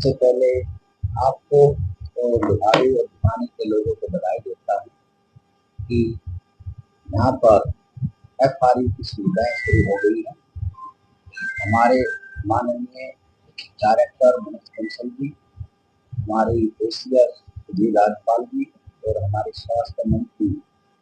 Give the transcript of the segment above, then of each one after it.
सबसे पहले आपको और बिहारी और भिवानी के लोगों को बधाई देता हूँ कि यहाँ पर FRU की सुविधाएं शुरू हो गई है। हमारे माननीय डायरेक्टर मनोज बंसल जी, हमारे एसीएस राज्यपाल जी और हमारे स्वास्थ्य मंत्री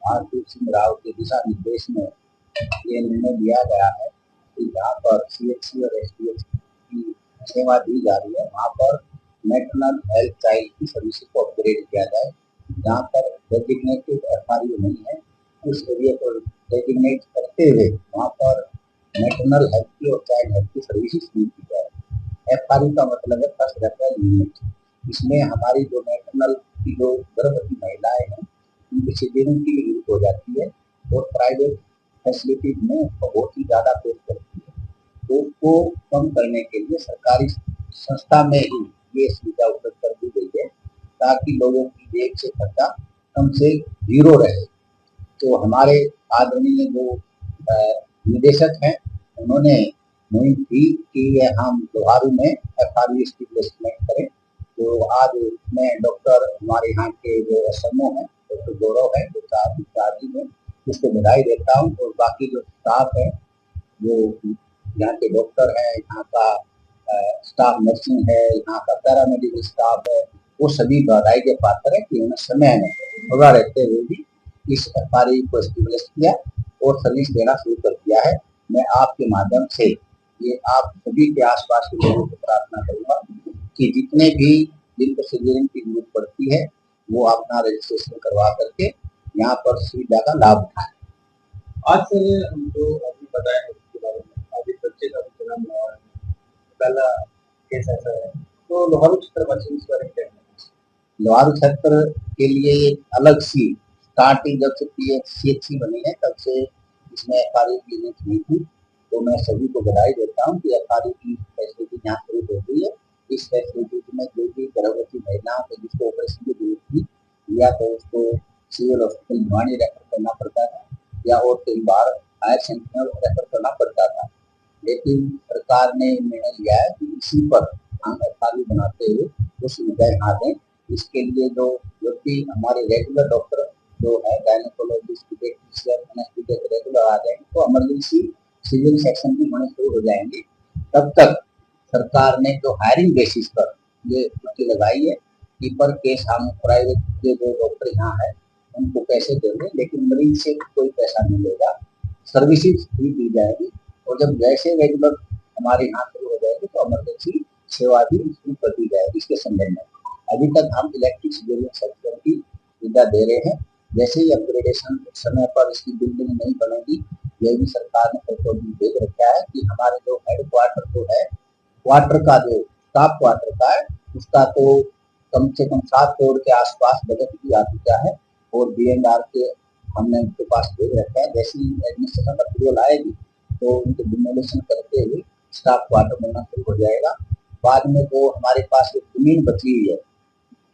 आरती सिंह राव के दिशा निर्देश में ये निर्णय लिया गया है कि जहाँ पर CHC और SDH की सेवा दी जा रही है वहाँ पर मैटरनल हेल्थ चाइल्ड की सर्विस को अपग्रेड किया जाए। जहाँ पर डेजिग्नेटेड FRU नहीं है उस एरिया को डेजिग्नेट करते हुए वहाँ पर मैटरनल हेल्थ की और चाइल्ड हेल्थ की सर्विसेज शुरू की जाए। FRU का मतलब है फर्स्ट रेफरल यूनिट। इसमें हमारी जो मैटरनल की जो गर्भवती महिलाएं हैं उनकी सीजरिंग की जरूरत हो जाती है और प्राइवेट फैसिलिटीज में बहुत ही ज्यादा पेश करती है, तो उसको कम करने के लिए सरकारी संस्था में ही ये सुविधा उपलब्ध कर दी गई है ताकि लोगों की जेब से खर्चा कम से जीरो रहे। तो हमारे आदरणीय जो निदेशक हैं उन्होंने मुहिम की कि हम लोहारू में FRU एस्टेब्लिशमेंट करें। तो आज मैं डॉक्टर हमारे यहाँ के जो SMO हैं डॉक्टर गौरव है जो चार्जी में उसको बधाई देता हूँ और बाकी जो स्टाफ है जो यहाँ के डॉक्टर है, यहाँ का स्टाफ नर्सिंग है, यहाँ का पैरामेडिकल स्टाफ है, वो सभी बधाई के पात्र है कि उन्होंने समय में थोड़ा रहते हुए भी इस FRU को एस्टेब्लिश किया और सर्विस देना शुरू कर दिया है। मैं आपके माध्यम से ये आप सभी के आसपास के लोगों को प्रार्थना करूंगा कि जितने भी जिनको सर्जरी की जरूरत पड़ती है वो अपना रजिस्ट्रेशन करवा करके यहाँ पर सुविधा का लाभ उठाए। आज सर हमको अभी बताया इसके बारे में, अभी बच्चे का जन्म हुआ है, पहला केस ऐसा है, तो लोहारू क्षेत्र बच्चे इस बारे में लोहारू क्षेत्र के लिए एक अलग सी स्टार्टिंग जब से CHC बनी है तब से इसमें FRU की यूनिट नहीं थी, तो मैं सभी को बधाई देता हूँ कि FRU की फैसिलिटी यहाँ शुरू हो गई है। इस फैसिलिटी में जो भी गर्भवती महिलाओं को जिसको ऑपरेशन की जरूरत थी या तो उसको सिविल हॉस्पिटल भिवानी रेफर करना पड़ता था या और कई बार हायर सेंटर में रेफर करना पड़ता था, लेकिन सरकार ने निर्णय लिया है कि इसी पर हम FRU बनाते हुए वो सुविधाएं यहाँ दें। इसके लिए जो व्यक्ति हमारे रेगुलर डॉक्टर जो है गायनेकोलॉजिस्ट पीडियाट्रिशियन रेगुलर आ जाएंगे तो इमरजेंसी सिविल सेक्शन भी होने शुरू हो जाएंगे। तब तक सरकार ने जो हायरिंग बेसिस पर ये ड्यूटी लगाई है कि पर केस हम प्राइवेट के जो डॉक्टर यहाँ है उनको पैसे देंगे लेकिन मरीज से कोई पैसा नहीं लेगा, सर्विसेज फ्री दी जाएगी और जब जैसे रेगुलर हमारे यहाँ शुरू हो जाएगी तो इमरजेंसी सेवा भी शुरू कर दी जाएगी। इसके संबंध में अभी तक हम इलेक्ट्रिक सिविल सेक्टर की सुविधा दे रहे हैं, जैसे ही अपग्रेडेशन समय पर इसकी बिल्डिंग नहीं बनेगी यह भी सरकार ने प्रपोजल दे रखा है कि हमारे जो हेड क्वार्टर जो है क्वार्टर का जो स्टाफ क्वार्टर का है उसका तो कम से कम 7 करोड़ के आसपास बजट भी आ चुका है और BNR के हमने उनके पास भेज रखा है। जैसे ही एडमिनिस्ट्रेशन अप्रूवल आएगी तो उनके डिमोलिशन करते हुए स्टाफ क्वार्टर बनना शुरू हो जाएगा। बाद में जो हमारे पास जमीन बची हुई है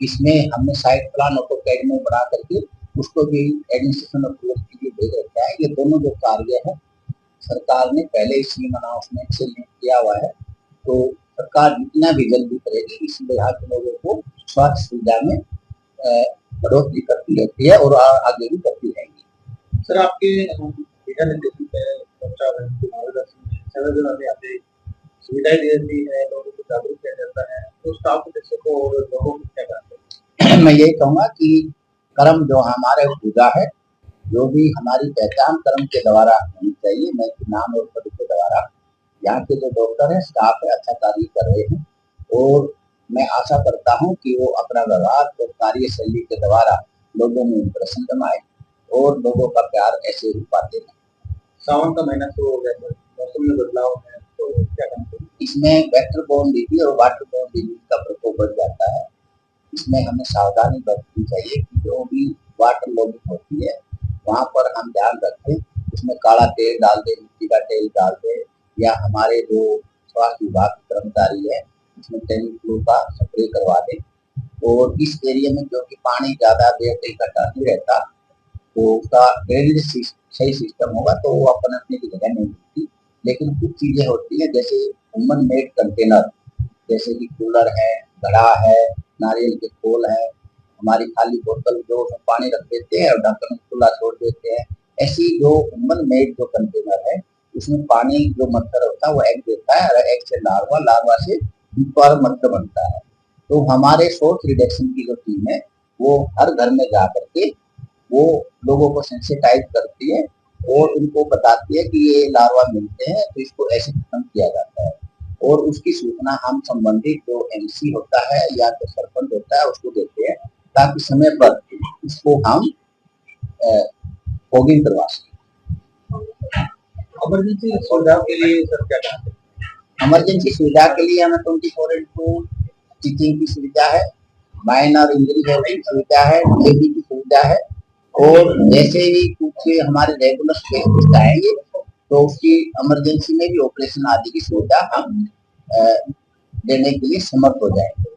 इसमें हमने साइट प्लान ऑटोकैड में बना करके उसको भी एडमिनिस्ट्रेशन अप्रूवल के लिए भेज रखा है। ये दोनों जो कार्य है सरकार ने पहले ही सीएम अनाउंसमेंट से लिंक किया हुआ है, तो सरकार जितना भी जल्दी करेगी इस लिहाज के लोगों को स्वास्थ्य सुविधा में बढ़ोतरी करती रहती है और आगे भी करती रहेगी। सर आपके दिशा निर्देशों पे सुविधाएं दी जाती है, लोगों को जागरूक किया जाता है, तो स्टाफ को और लोगों को क्या करते हैं? मैं यही कहूँगा कि कर्म जो हमारे पूजा है जो भी हमारी पहचान कर्म के द्वारा होनी चाहिए, मैं नाम और पद के द्वारा यहाँ के जो डॉक्टर है स्टाफ है अच्छा कार्य कर रहे हैं और मैं आशा करता हूँ कि वो अपना व्यवहार और कार्यशैली के द्वारा लोगों में इंप्रेशन जमाए और लोगों का प्यार ऐसे ही पाते हैं। सावन का महीना शुरू हो गया है, मौसम में बदलाव है, तो क्या करते हैं? इसमें वेक्टर बोर्न डिजीज और वाटर बोर्न डिजीज का प्रकोप बढ़ जाता है। इसमें हमें सावधानी बरतनी चाहिए कि जो भी वाटर लॉगिंग होती है वहाँ पर हम ध्यान रखें, उसमें काला तेल डाल दे, मिट्टी का तेल डाल दे या हमारे जो स्वास्थ्य विभाग के कर्मचारी है उसमें टेनिफ्लू का स्प्रे करवा दे। और इस एरिया में जो कि पानी ज्यादा देर तक इकट्ठा नहीं रहता तो उसका ड्रेनेज सही सिस्टम होगा तो वो अपन अपने की जगह नहीं मिलती, लेकिन कुछ चीजें होती है जैसे ह्यूमन मेड कंटेनर जैसे कि कूलर है, घड़ा है, नारियल के फूल है, हमारी खाली बोतल जो उसमें पानी रख देते हैं और ढक्कन खुला छोड़ देते हैं। ऐसी जो ह्यूमन मेड जो कंटेनर है, उसमें पानी जो मच्छर होता है वो एग देता है और एग से लार्वा, लार्वा से पर मच्छर बनता है। तो हमारे सोर्स रिडक्शन की जो टीम है वो हर घर में जा करके वो लोगों को सेंसिटाइज करती है और उनको बताती है कि ये लार्वा मिलते हैं तो इसको ऐसे खत्म किया जाता है। और उसकी सूचना हम संबंधित जो एमसी होता है या तो सरपंच होता है उसको देते हैं, ताकि समय पर इसको हम फॉगिंग करवा सकें। इमरजेंसी सुविधाओं के लिए सर क्या करते हैं? इमरजेंसी सुविधा के लिए हमें 24/2 टीचिंग की सुविधा है, माइनर इंजरी हेल्पिंग सुविधा है, डीएबी की सुविधा है। और जैसे ही कुछ हमारे रेगुलर केसेस आएंगे तो उसकी इमरजेंसी में भी ऑपरेशन आदि की सुविधा हम देने के लिए समर्थ हो जाएंगे।